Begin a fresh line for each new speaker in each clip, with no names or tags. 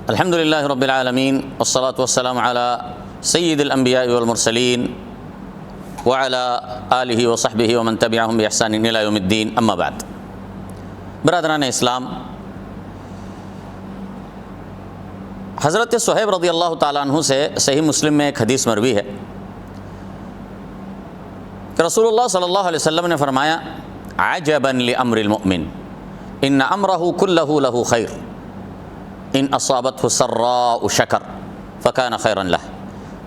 الحمد للہ رب العالمین والصلاة والسلام علی سید الانبیاء والمرسلین وعلی آلہ وصحبہ ومن تبعہم بإحسان الی یوم الدین، اما بعد۔ برادران اسلام، حضرت صہیب رضی اللہ تعالیٰ عنہ سے صحیح مسلم میں ایک حدیث مروی ہے کہ رسول اللہ صلی اللہ علیہ وسلم نے فرمایا: عجبا لامر المؤمن ان امرہ کلہ لہ خیر ان اصابته سراء شکر فکان خیرا لہ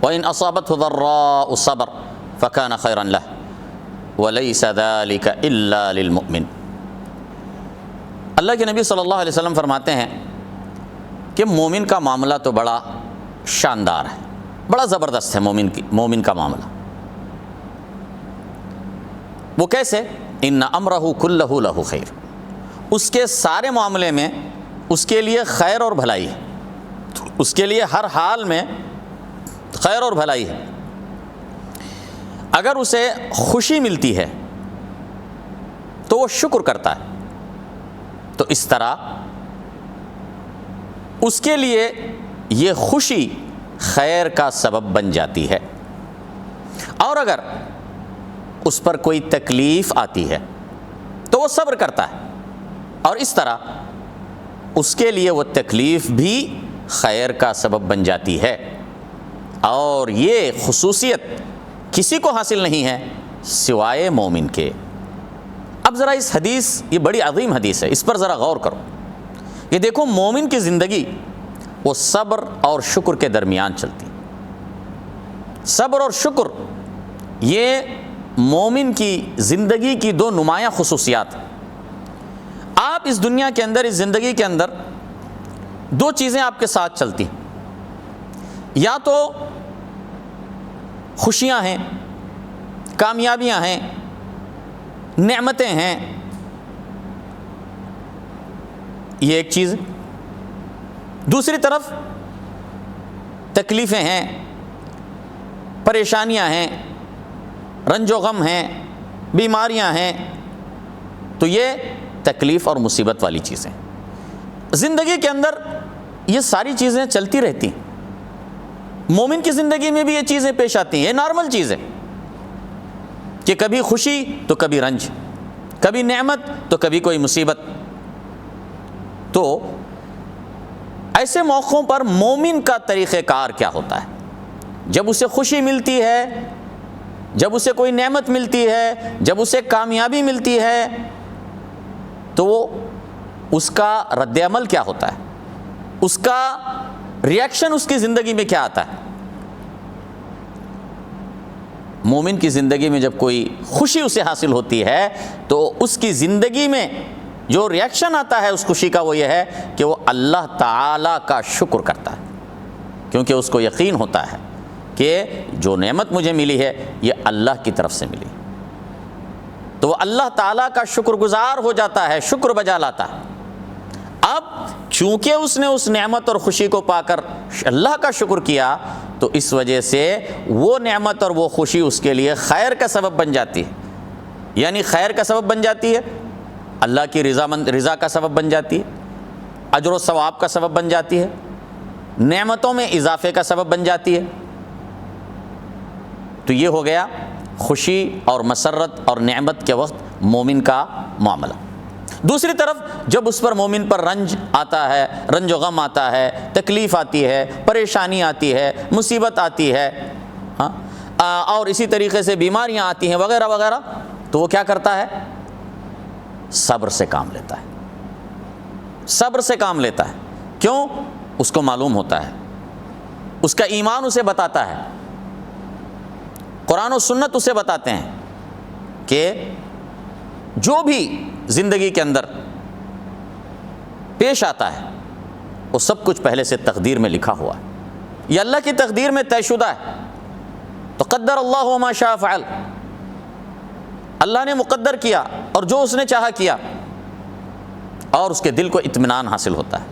وان اصابته ضراء صبر فکان خیرا لہ ولیس ذلک الا للمؤمن۔ اللہ کے نبی صلی اللہ علیہ وسلم فرماتے ہیں کہ مومن کا معاملہ تو بڑا شاندار ہے، بڑا زبردست ہے مومن کا معاملہ۔ وہ کیسے؟ ان امرہ کلہ لہ خیر، اس کے سارے معاملے میں اس کے لیے خیر اور بھلائی ہے، اس کے لیے ہر حال میں خیر اور بھلائی ہے۔ اگر اسے خوشی ملتی ہے تو وہ شکر کرتا ہے، تو اس طرح اس کے لیے یہ خوشی خیر کا سبب بن جاتی ہے۔ اور اگر اس پر کوئی تکلیف آتی ہے تو وہ صبر کرتا ہے، اور اس طرح اس کے لیے وہ تکلیف بھی خیر کا سبب بن جاتی ہے۔ اور یہ خصوصیت کسی کو حاصل نہیں ہے سوائے مومن کے۔ اب ذرا اس حدیث، یہ بڑی عظیم حدیث ہے، اس پر ذرا غور کرو۔ یہ دیکھو، مومن کی زندگی وہ صبر اور شکر کے درمیان چلتی۔ صبر اور شکر یہ مومن کی زندگی کی دو نمایاں خصوصیات ہیں۔ آپ اس دنیا کے اندر، اس زندگی کے اندر دو چیزیں آپ کے ساتھ چلتی ہیں، یا تو خوشیاں ہیں، کامیابیاں ہیں، نعمتیں ہیں، یہ ایک چیز۔ دوسری طرف تکلیفیں ہیں، پریشانیاں ہیں، رنج و غم ہیں، بیماریاں ہیں، تو یہ تکلیف اور مصیبت والی چیزیں۔ زندگی کے اندر یہ ساری چیزیں چلتی رہتی ہیں۔ مومن کی زندگی میں بھی یہ چیزیں پیش آتی ہیں، یہ نارمل چیز ہے کہ کبھی خوشی تو کبھی رنج، کبھی نعمت تو کبھی کوئی مصیبت۔ تو ایسے موقعوں پر مومن کا طریقہ کار کیا ہوتا ہے؟ جب اسے خوشی ملتی ہے، جب اسے کوئی نعمت ملتی ہے، جب اسے کامیابی ملتی ہے، تو وہ اس کا رد عمل کیا ہوتا ہے؟ اس کا ریاکشن اس کی زندگی میں کیا آتا ہے؟ مومن کی زندگی میں جب کوئی خوشی اسے حاصل ہوتی ہے تو اس کی زندگی میں جو ریاکشن آتا ہے اس خوشی کا، وہ یہ ہے کہ وہ اللہ تعالیٰ کا شکر کرتا ہے، کیونکہ اس کو یقین ہوتا ہے کہ جو نعمت مجھے ملی ہے یہ اللہ کی طرف سے ملی، تو وہ اللہ تعالیٰ کا شکر گزار ہو جاتا ہے، شکر بجا لاتا ہے۔ اب چونکہ اس نے اس نعمت اور خوشی کو پا کر اللہ کا شکر کیا، تو اس وجہ سے وہ نعمت اور وہ خوشی اس کے لیے خیر کا سبب بن جاتی ہے، یعنی خیر کا سبب بن جاتی ہے، اللہ کی رضا کا سبب بن جاتی ہے، اجر و ثواب کا سبب بن جاتی ہے، نعمتوں میں اضافے کا سبب بن جاتی ہے۔ تو یہ ہو گیا خوشی اور مسرت اور نعمت کے وقت مومن کا معاملہ۔ دوسری طرف جب اس پر مومن پر رنج آتا ہے، رنج و غم آتا ہے، تکلیف آتی ہے، پریشانی آتی ہے، مصیبت آتی ہے، اور اسی طریقے سے بیماریاں آتی ہیں وغیرہ وغیرہ، تو وہ کیا کرتا ہے؟ صبر سے کام لیتا ہے، صبر سے کام لیتا ہے۔ کیوں؟ اس کو معلوم ہوتا ہے، اس کا ایمان اسے بتاتا ہے، قرآن و سنت اسے بتاتے ہیں کہ جو بھی زندگی کے اندر پیش آتا ہے وہ سب کچھ پہلے سے تقدیر میں لکھا ہوا ہے، یہ اللہ کی تقدیر میں طے شدہ ہے۔ تو قدر اللہ وما شاء فعل، اللہ نے مقدر کیا اور جو اس نے چاہا کیا، اور اس کے دل کو اطمینان حاصل ہوتا ہے۔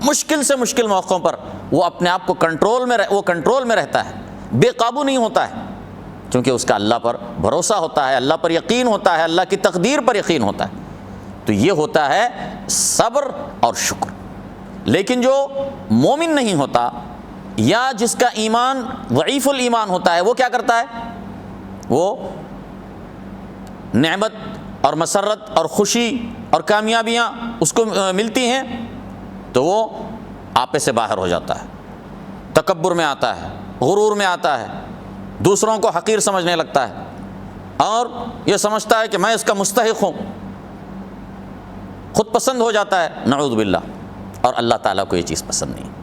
مشکل سے مشکل موقعوں پر وہ اپنے آپ کو کنٹرول میں رہتا ہے، بے قابو نہیں ہوتا ہے، کیونکہ اس کا اللہ پر بھروسہ ہوتا ہے، اللہ پر یقین ہوتا ہے، اللہ کی تقدیر پر یقین ہوتا ہے۔ تو یہ ہوتا ہے صبر اور شکر۔ لیکن جو مومن نہیں ہوتا یا جس کا ایمان ضعیف الایمان ہوتا ہے وہ کیا کرتا ہے؟ وہ نعمت اور مسرت اور خوشی اور کامیابیاں اس کو ملتی ہیں تو وہ آپے سے باہر ہو جاتا ہے، تکبر میں آتا ہے، غرور میں آتا ہے، دوسروں کو حقیر سمجھنے لگتا ہے اور یہ سمجھتا ہے کہ میں اس کا مستحق ہوں، خود پسند ہو جاتا ہے، نعوذ باللہ، اور اللہ تعالیٰ کو یہ چیز پسند نہیں۔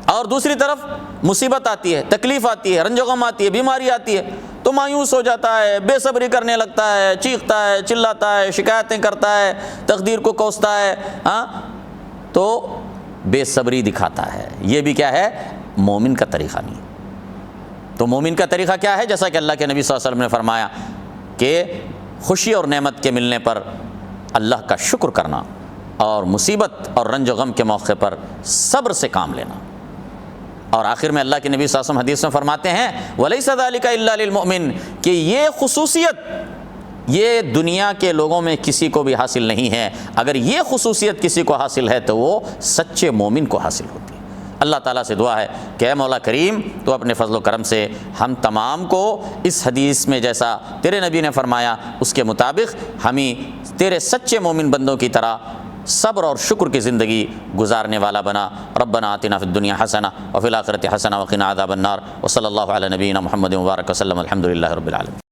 اور دوسری طرف مصیبت آتی ہے، تکلیف آتی ہے، رنج و غم آتی ہے، بیماری آتی ہے تو مایوس ہو جاتا ہے، بے صبری کرنے لگتا ہے، چیختا ہے، چلاتا ہے، شکایتیں کرتا ہے، تقدیر کو کوستا ہے، تو بے صبری دکھاتا ہے۔ یہ بھی کیا ہے؟ مومن کا طریقہ نہیں۔ تو مومن کا طریقہ کیا ہے؟ جیسا کہ اللہ کے نبی صلی اللہ علیہ وسلم نے فرمایا کہ خوشی اور نعمت کے ملنے پر اللہ کا شکر کرنا اور مصیبت اور رنج و غم کے موقع پر صبر سے کام لینا۔ اور آخر میں اللہ کے نبی صلی اللہ علیہ وسلم حدیث میں فرماتے ہیں وَلَيْسَ ذَلِكَ إِلَّا لِلْمُؤْمِنِ کہ یہ خصوصیت یہ دنیا کے لوگوں میں کسی کو بھی حاصل نہیں ہے، اگر یہ خصوصیت کسی کو حاصل ہے تو وہ سچے مومن کو حاصل ہوتی ہے۔ اللہ تعالیٰ سے دعا ہے کہ اے مولا کریم تو اپنے فضل و کرم سے ہم تمام کو اس حدیث میں جیسا تیرے نبی نے فرمایا اس کے مطابق ہمیں تیرے سچے مومن بندوں کی طرح صبر اور شکر کی زندگی گزارنے والا بنا۔ ربنا آتنا فی الدنیا حسنہ وفی الآخرۃ حسنہ وقنا عذاب النار، وصلی اللہ علی نبینا محمد مبارک وسلم، الحمد للہ رب العالمین۔